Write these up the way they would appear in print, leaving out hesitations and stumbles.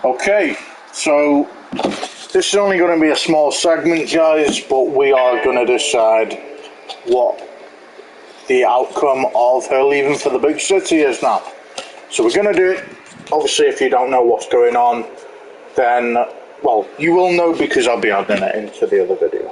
Okay, so this is only going to be a small segment, guys, but we are going to decide what the outcome of her leaving for the big city is now. So we're going to do it. Obviously, if you don't know what's going on, then, well, you will know because I'll be adding it into the other video.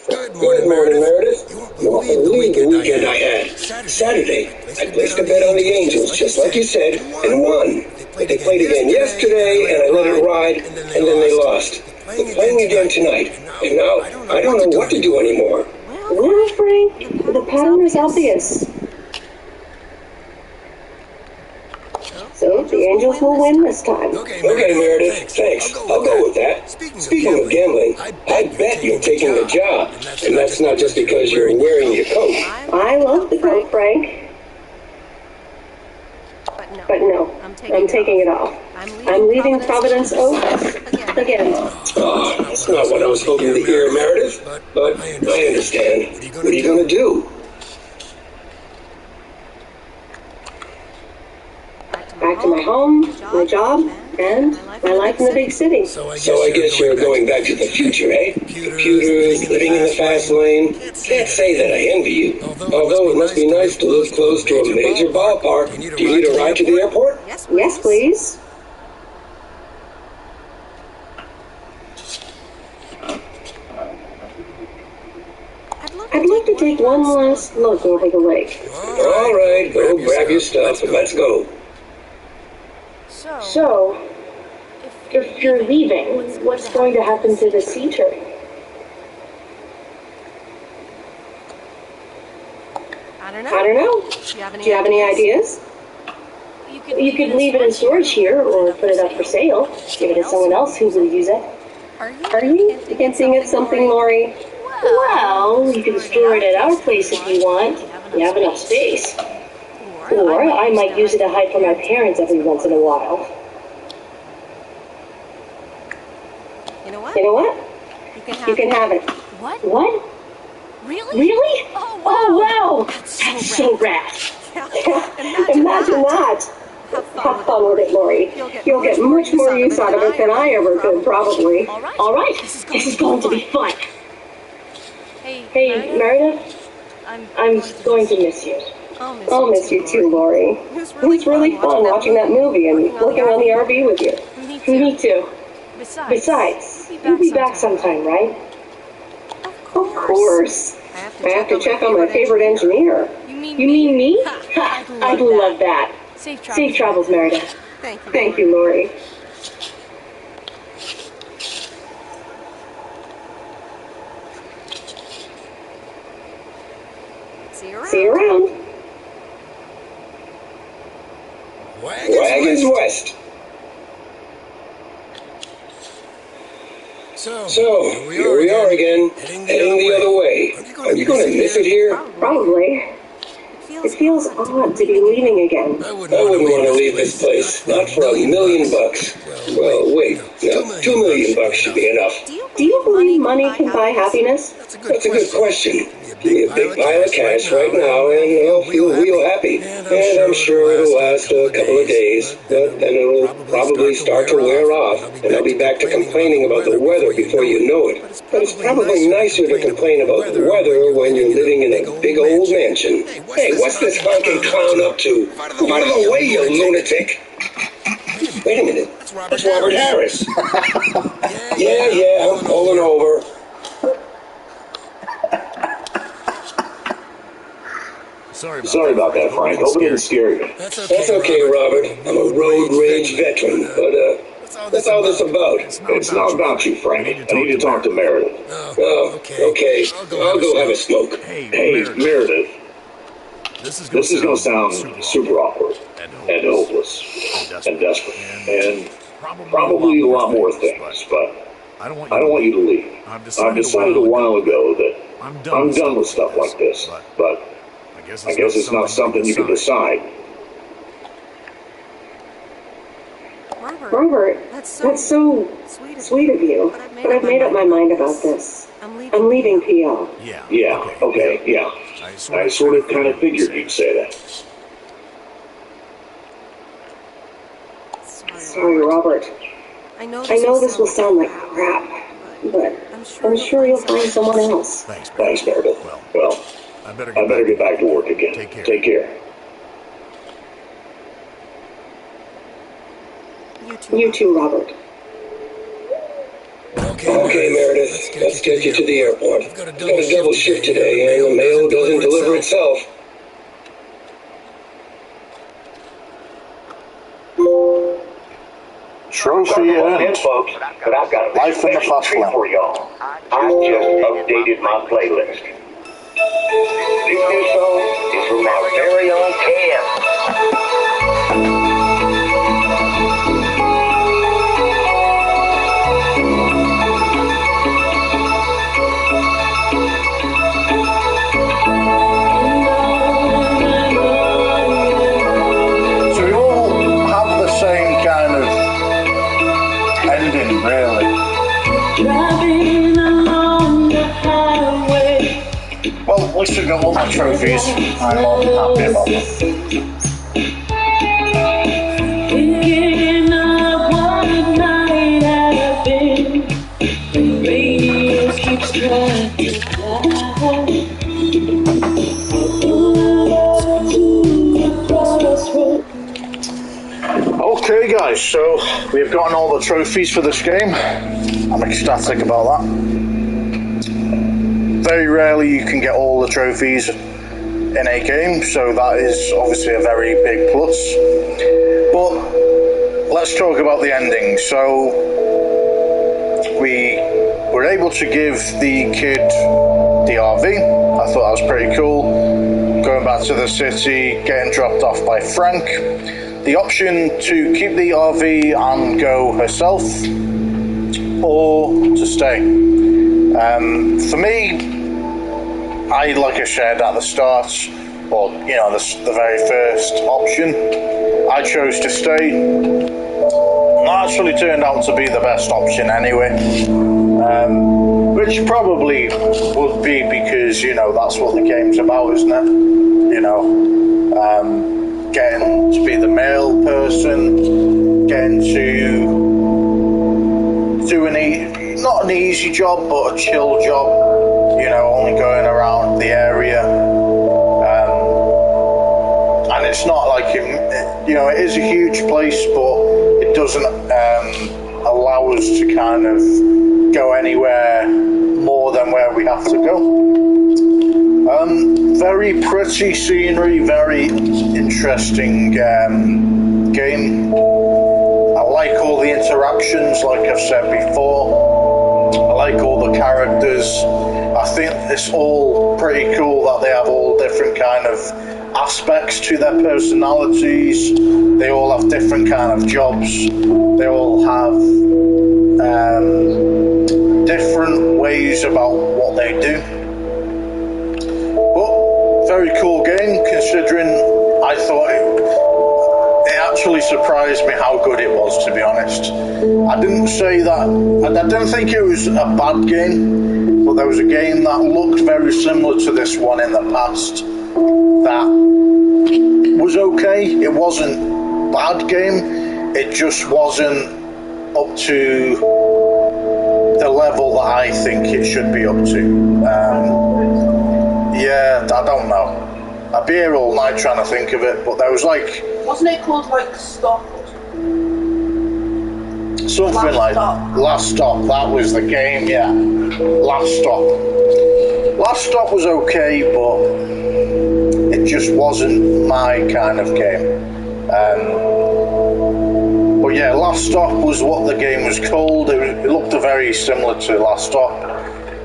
Good morning, Meredith. You won't believe the weekend I had. Saturday, I placed a bet on the Angels, just like you said, and won. But they played again yesterday, and I let it ride, and then they lost. They're playing again tonight, and now I don't know what to do anymore. Well, Frank, the pattern is obvious. So the Angels will win this time. Okay, Meredith, thanks. I'll go with that. Speaking of gambling, I bet you're taking the job, and that's not just because you're wearing your coat. I love the coat, Frank. But no, I'm taking it off. I'm leaving Providence Oaks again. Oh, that's not what I was hoping to hear, Meredith, but I understand. What are you going to do? Back to my home, my job, and my life in the big city. So I guess you're going back to the future, eh? Computers, living in the fast lane. Can't say that I envy you. Although it must be nice to live close to a major ballpark. Do you need a ride to the airport? Yes, please. I'd like to take one last look over the lake. All right, go grab your stuff and let's go. So, if you're leaving, what's going to happen to the sea turtle? I don't know. Do you have any ideas? You could leave it in storage here, or put it up for sale. Give it to someone else who will use it. Are you hinting at something, Lori? Well, you can store it at our place if you want. You have enough space. Or I might use it to hide from my parents every once in a while. You know what? You can have it. What? Really? Oh, wow! That's so rad. Imagine that. Have fun with it, Lori. You'll get much more use out of it than I ever could, probably. All right, this is going to be fun. Hey, Meredith, I'm going to miss you. I'll miss you too, Lori. It was really fun watching that movie and working on the RV with you. Me too. Besides, you'll be back sometime, right? Of course. I have to check on my favorite engineer. You mean me? Ha, I'd love that. Safe travels, Meredith. Thank you, Lori. See you around. Wagons West. So, here we are again, heading the other way. Are you going to miss it here? Probably. It feels odd to be leaving again. I wouldn't want to leave this place, not for $1 million. Well, wait, no, $2 million should be enough. Do you believe money can buy happiness? That's a good question. Give me a big pile of cash right now and I'll feel real happy. And I'm sure it'll last a couple of days, but then it'll probably start to wear off, and I'll be back to complaining about the weather before you know it. But it's probably nicer to complain about the weather when you're living in a big old mansion. Hey, what's this funky clown up to? Come out of the way, you lunatic! Wait a minute, that's Robert Harris. Yeah, I'm pulling over. Sorry about that, Frank. Hope I didn't scare you. That's okay, Robert. I'm a road rage veteran, but that's all this about. It's not about you, Frank. I need to talk to Meredith. Oh, okay. I'll go have a smoke. Hey, Meredith. This is going to sound super awkward and hopeless and desperate. And Probably a lot more things, but I don't want you to leave. I've decided a while ago that I'm done with stuff like this, but I guess it's not something you can decide. Robert, that's so sweet of you, but I've made up my mind about this. I'm leaving PL. Yeah, okay, yeah. I sort of kind of figured you'd say that. Sorry, Robert. I know this will sound like crap, but I'm sure you'll find someone else. Thanks, Meredith. Well, I better get back to work again. Take care. You too, Robert. Okay, Meredith, let's get you to the airport. I've got a double shift today, and the mail doesn't deliver itself. Trophy earned. Folks, but I've got a Life in the fast treat lane. for y'all. I just updated my playlist. This new song is from my very own Cam. So we all have the same kind of ending, really. Driving along the highway. Well, at least I got all my trophies. I'm more than happy about them. Thinking of what might have been. The radio keeps trying to die. Okay, guys, so we've gotten all the trophies for this game. I'm ecstatic about that. Very rarely you can get all the trophies in a game, so that is obviously a very big plus. But let's talk about the ending. So we were able to give the kid the RV. I thought that was pretty cool. Going back to the city, getting dropped off by Frank. The option to keep the RV and go herself, or to stay. For me, like I said at the start, or the very first option, I chose to stay. That actually turned out to be the best option anyway, which probably would be because that's what the game's about, isn't it? Getting to be the male person, getting to do not an easy job, but a chill job, only going around the area. And it's not like, it is a huge place, but it doesn't allow us to kind of go anywhere more than where we have to go. Very pretty scenery, very interesting game. I like all the interactions, like I've said before. I like all the characters. I think it's all pretty cool that they have all different kind of aspects to their personalities. They all have different kind of jobs. They all have different ways about what they do. Very cool game, considering I thought it actually surprised me how good it was, to be honest. I didn't say that, I don't think it was a bad game, but there was a game that looked very similar to this one in the past that was okay. It wasn't a bad game, it just wasn't up to the level that I think it should be up to. Yeah, I don't know. I'd be here all night trying to think of it, but there was like... Wasn't it called like Stop? Something like Last Stop, that was the game, yeah. Last Stop. Last Stop was okay, but it just wasn't my kind of game. But yeah, Last Stop was what the game was called. It looked very similar to Last Stop.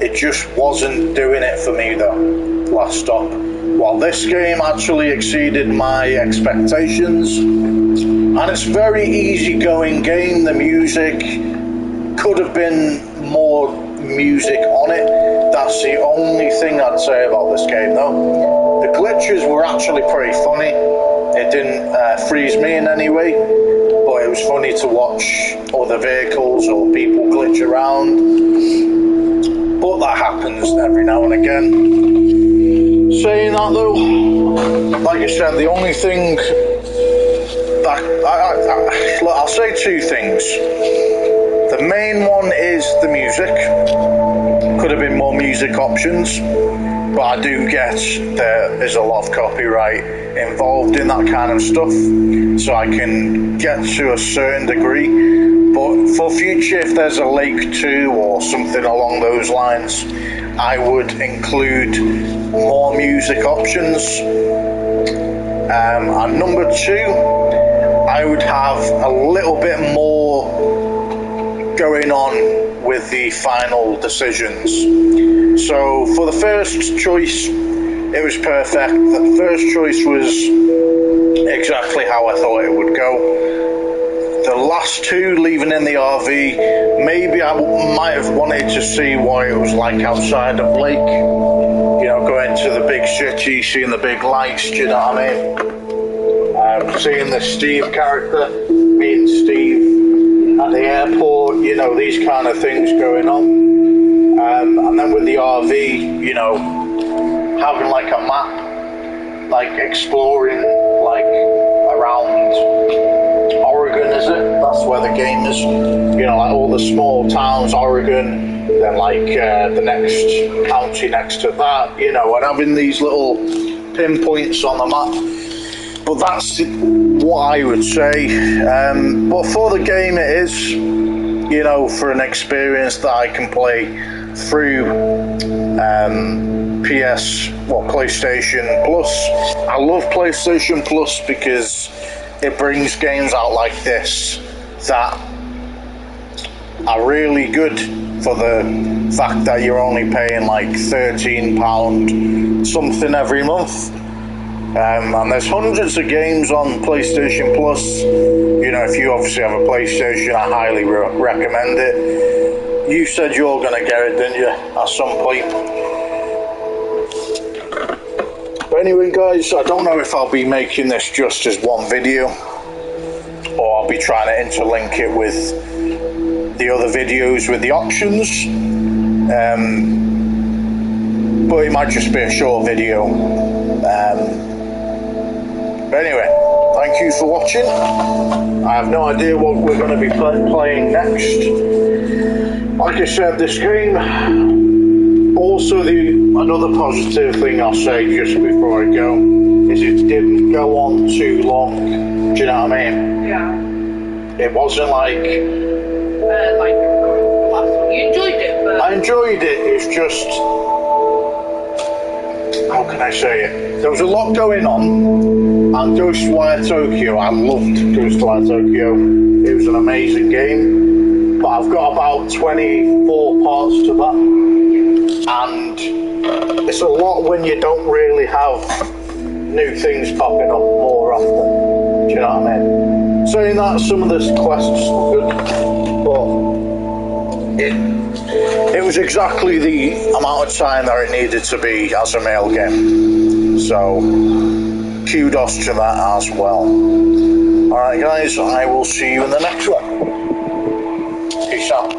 It just wasn't doing it for me though, Last Stop. Well, this game actually exceeded my expectations, and it's a very easygoing game. The music could have been more music on it. That's the only thing I'd say about this game, though. The glitches were actually pretty funny. It didn't freeze me in any way, but it was funny to watch other vehicles or people glitch around. But that happens every now and again. Saying that though, like I said, the only thing that I'll say two things. The main one is the music. Could have been more music options, but I do get there is a lot of copyright involved in that kind of stuff, so I can get to a certain degree. But for future, if there's a Lake 2 or something along those lines, I would include more music options. And number two, I would have a little bit more going on with the final decisions. So for the first choice, it was perfect. The first choice was exactly how I thought it would go. The last two, leaving in the RV, maybe I might have wanted to see what it was like outside of Lake. You know, going to the big city, seeing the big lights, do you know what I mean? Seeing the Steve character, meeting Steve at the airport, you know, these kind of things going on. And then with the RV, you know, having like a map, like exploring like around Oregon, is it? That's where the game is. You know, like all the small towns, Oregon, then like the next county next to that, you know, and having these little pinpoints on the map. But that's what I would say. But for the game it is, you know, for an experience that I can play through PlayStation Plus. I love PlayStation Plus because it brings games out like this that are really good for the fact that you're only paying like £13 something every month. And there's hundreds of games on PlayStation Plus. You know, if you obviously have a PlayStation, I highly recommend it. You said you're going to get it, didn't you, at some point? But anyway, guys, I don't know if I'll be making this just as one video, or I'll be trying to interlink it with the other videos with the options. But it might just be a short video. But anyway, thank you for watching. I have no idea what we're going to be playing next. Like I said, this game, also another positive thing I'll say just before I go, is it didn't go on too long. Do you know what I mean? Yeah. It wasn't like the last one. You enjoyed it, but... I enjoyed it, it's just... How can I say it? There was a lot going on. And Ghostwire Tokyo, I loved Ghostwire Tokyo. It was an amazing game. But I've got about 24 parts to that. And it's a lot when you don't really have new things popping up more often. Do you know what I mean? Saying that, some of the quests were good. But it was exactly the amount of time that it needed to be as a male game. So... kudos to that as well. Alright guys, I will see you in the next one. Peace out.